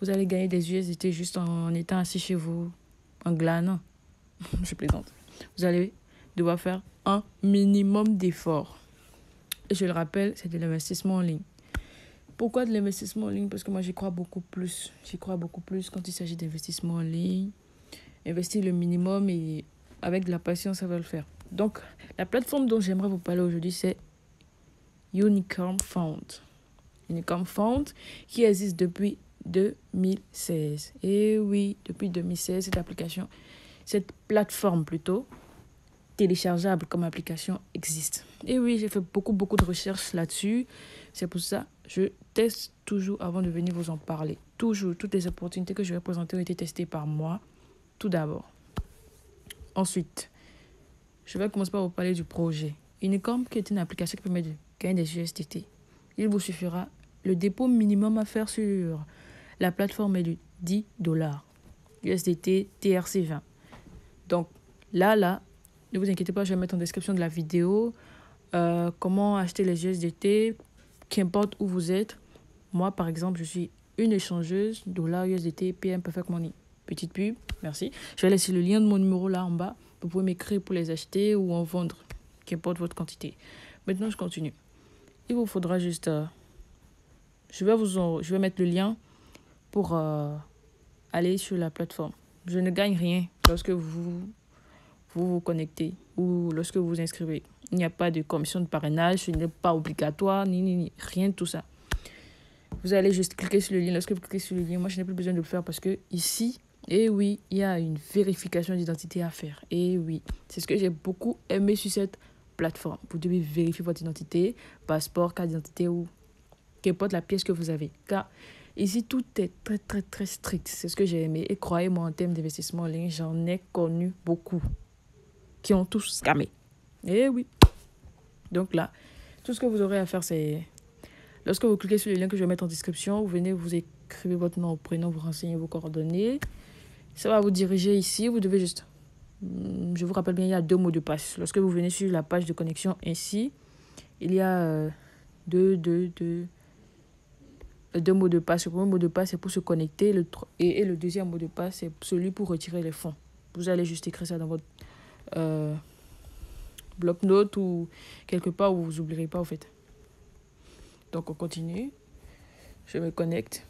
vous allez gagner des USDT juste en étant assis chez vous, en glanant. Je plaisante. Vous allez devoir faire un minimum d'efforts. Et je le rappelle, c'est de l'investissement en ligne. Pourquoi de l'investissement en ligne? Parce que moi, j'y crois beaucoup plus. J'y crois beaucoup plus quand il s'agit d'investissement en ligne. Investir le minimum et avec de la patience, ça va le faire. Donc, la plateforme dont j'aimerais vous parler aujourd'hui, c'est Unicorn Fund. Unicorn Fund qui existe depuis 2016. Et oui, depuis 2016, cette plateforme plutôt, téléchargeable comme application existe. Et oui, j'ai fait beaucoup de recherches là-dessus. C'est pour ça que je teste toujours avant de venir vous en parler. Toujours, toutes les opportunités que je vais présenter ont été testées par moi, tout d'abord. Ensuite, je vais commencer par vous parler du projet. Unicorn, qui est une application qui permet de gagner des USDT. Il vous suffira, le dépôt minimum à faire sur la plateforme est de $10. USDT TRC20. Donc, là, ne vous inquiétez pas, je vais mettre en description de la vidéo comment acheter les USDT, qu'importe où vous êtes. Moi, par exemple, je suis une échangeuse, dollar USDT, PM Perfect Money. Petite pub, merci. Je vais laisser le lien de mon numéro là en bas. Vous pouvez m'écrire pour les acheter ou en vendre, qu'importe votre quantité. Maintenant, je continue. Il vous faudra juste... je vais mettre le lien pour aller sur la plateforme. Je ne gagne rien lorsque vous connectez ou lorsque vous vous inscrivez. Il n'y a pas de commission de parrainage, ce n'est pas obligatoire, ni rien de tout ça. Vous allez juste cliquer sur le lien. Lorsque vous cliquez sur le lien, moi je n'ai plus besoin de le faire parce que ici, et oui, il y a une vérification d'identité à faire. Et oui, c'est ce que j'ai beaucoup aimé sur cette plateforme. Vous devez vérifier votre identité, passeport, carte d'identité ou qu'importe la pièce que vous avez. Car ici, tout est très strict. C'est ce que j'ai aimé. Et croyez-moi, en termes d'investissement en ligne, j'en ai connu beaucoup qui ont tous scamé. Eh oui. Donc là, tout ce que vous aurez à faire, c'est... Lorsque vous cliquez sur le lien que je vais mettre en description, vous venez, vous écrivez votre nom, prénom, vous renseignez vos coordonnées. Ça va vous diriger ici. Vous devez juste... Je vous rappelle bien, il y a 2 mots de passe. Lorsque vous venez sur la page de connexion ainsi, il y a deux mots de passe. Le premier mot de passe, c'est pour se connecter. Et le deuxième mot de passe, c'est celui pour retirer les fonds. Vous allez juste écrire ça dans votre bloc-notes ou quelque part où vous n'oublierez pas, en fait. Donc, on continue. Je me connecte.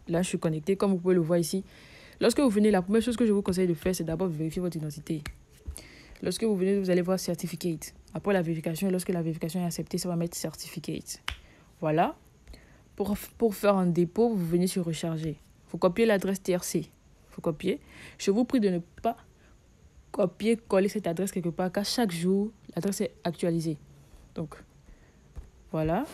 Là, je suis connecté. Comme vous pouvez le voir ici. Lorsque vous venez, la première chose que je vous conseille de faire, c'est d'abord vérifier votre identité. Lorsque vous venez, vous allez voir Certificate. Après la vérification, lorsque la vérification est acceptée, ça va mettre Certificate. Voilà. Pour faire un dépôt, vous venez sur Recharger. Il faut copier l'adresse TRC. Il faut copier. Je vous prie de ne pas coller cette adresse quelque part, car chaque jour, l'adresse est actualisée. Donc, voilà.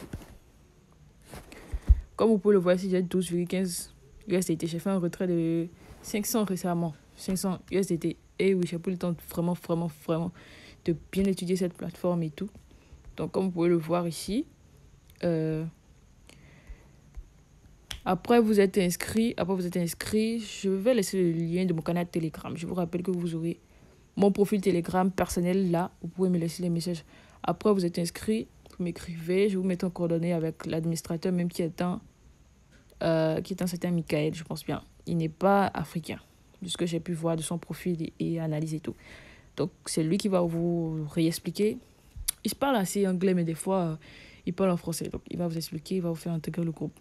Comme vous pouvez le voir ici, j'ai 12,15 USDT. J'ai fait un retrait de 500 récemment. 500 USDT. Et oui, j'ai pris le temps vraiment de bien étudier cette plateforme et tout. Donc, comme vous pouvez le voir ici, après vous êtes inscrit, je vais laisser le lien de mon canal Telegram. Je vous rappelle que vous aurez mon profil Telegram personnel là. Vous pouvez me laisser les messages. Après, vous êtes inscrit, vous m'écrivez. Je vous mets en coordonnée avec l'administrateur, même qui est un certain Michael, je pense bien. Il n'est pas africain, de ce que j'ai pu voir de son profil et analyser tout. Donc, c'est lui qui va vous réexpliquer. Il parle assez anglais, mais des fois, il parle en français. Donc, il va vous expliquer, il va vous faire intégrer le groupe.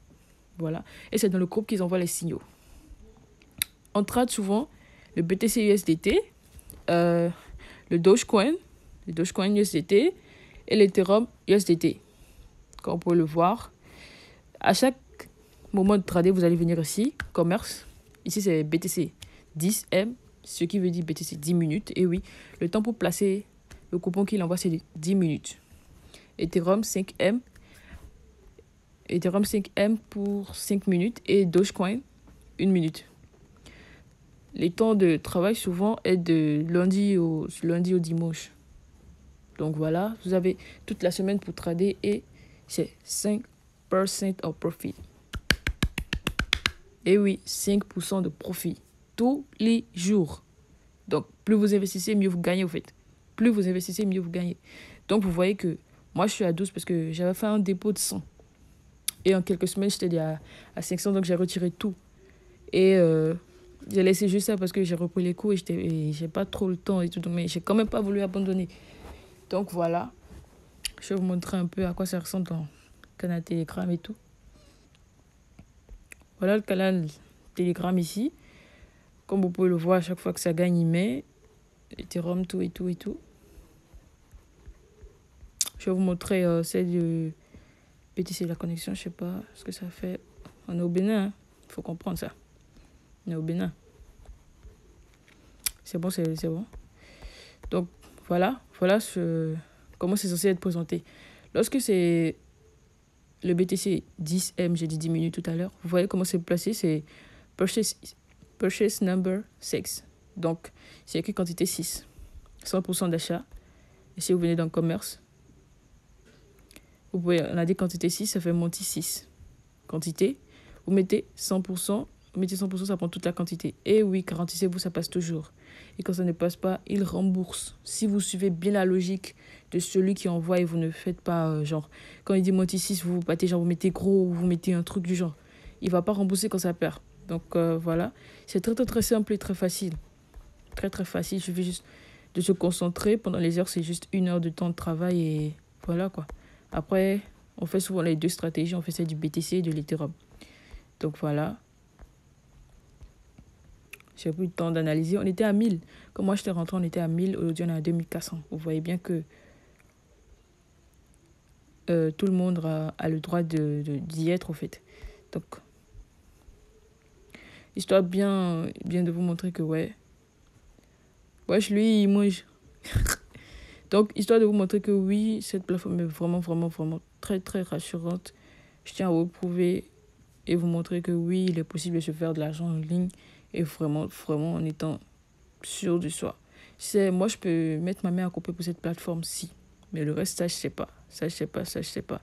Voilà. Et c'est dans le groupe qu'ils envoient les signaux. On trade souvent le BTC USDT, le Dogecoin USDT et l'Ethereum USDT. Comme vous pouvez le voir, à chaque moment de trader, vous allez venir ici, commerce. Ici, c'est BTC 10M, ce qui veut dire BTC 10 minutes. Et oui, le temps pour placer le coupon qu'il envoie, c'est de 10 minutes. Ethereum 5M. Ethereum 5M pour 5 minutes et Dogecoin 1 minute. Les temps de travail souvent est de lundi au dimanche. Donc voilà, vous avez toute la semaine pour trader et c'est 5% of profit. Et oui, 5% de profit tous les jours. Donc plus vous investissez, mieux vous gagnez au fait. Plus vous investissez, mieux vous gagnez. Donc vous voyez que moi je suis à 12 parce que j'avais fait un dépôt de 100. Et en quelques semaines, j'étais déjà à 500, donc j'ai retiré tout. Et j'ai laissé juste ça parce que j'ai repris les cours et j'ai pas trop le temps et tout. Mais j'ai quand même pas voulu abandonner. Donc voilà, je vais vous montrer un peu à quoi ça ressemble dans le canal Telegram et tout. Voilà le canal Telegram ici. Comme vous pouvez le voir, à chaque fois que ça gagne, il met Ethereum, tout et tout et tout. Je vais vous montrer celle de BTC, la connexion, je sais pas ce que ça fait. On est au Bénin, hein. Faut comprendre ça. On est au Bénin. C'est bon, c'est bon. Donc voilà comment c'est censé être présenté. Lorsque c'est le BTC 10M, j'ai dit 10 minutes tout à l'heure, vous voyez comment c'est placé, c'est purchase number 6. Donc c'est écrit quantité 6. 100% d'achat. Et si vous venez dans le commerce, vous pouvez, on a dit quantité 6, ça fait monter 6. Quantité, vous mettez 100%, ça prend toute la quantité. Et oui, garantissez-vous, ça passe toujours. Et quand ça ne passe pas, il rembourse. Si vous suivez bien la logique de celui qui envoie et vous ne faites pas, genre, quand il dit monter 6, vous battez, genre, vous mettez gros ou vous mettez un truc du genre. Il ne va pas rembourser quand ça perd. Donc voilà, c'est très, très, très simple et très facile. Très, très facile, il suffit juste de se concentrer. Pendant les heures, c'est juste 1 heure de temps de travail et voilà quoi. Après, on fait souvent les deux stratégies. On fait celle du BTC et de l'Ethereum. Donc voilà. J'ai plus le temps d'analyser. On était à 1000. Comme moi, j'étais rentré, on était à 1000. Aujourd'hui, on est à 2400. Vous voyez bien que tout le monde a le droit d'y être, au fait. Donc, histoire bien de vous montrer que, ouais. Wesh, lui, il mange. Donc, histoire de vous montrer que oui, cette plateforme est vraiment, vraiment, vraiment très, très rassurante. Je tiens à vous prouver et vous montrer que oui, il est possible de se faire de l'argent en ligne et vraiment, vraiment en étant sûr de soi. Moi, je peux mettre ma main à couper pour cette plateforme-ci. Mais le reste, ça, je sais pas. Ça, je sais pas.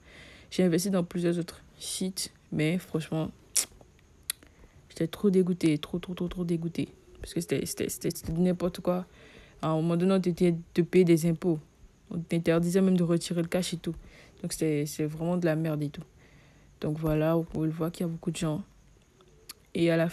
J'ai investi dans plusieurs autres sites, mais franchement, j'étais trop dégoûté, trop dégoûté. Parce que c'était n'importe quoi. À un moment donné, on était de payer des impôts. On t'interdisait même de retirer le cash et tout. Donc, c'est vraiment de la merde et tout. Donc, voilà, vous pouvez le voir qu'il y a beaucoup de gens. Et à la fin,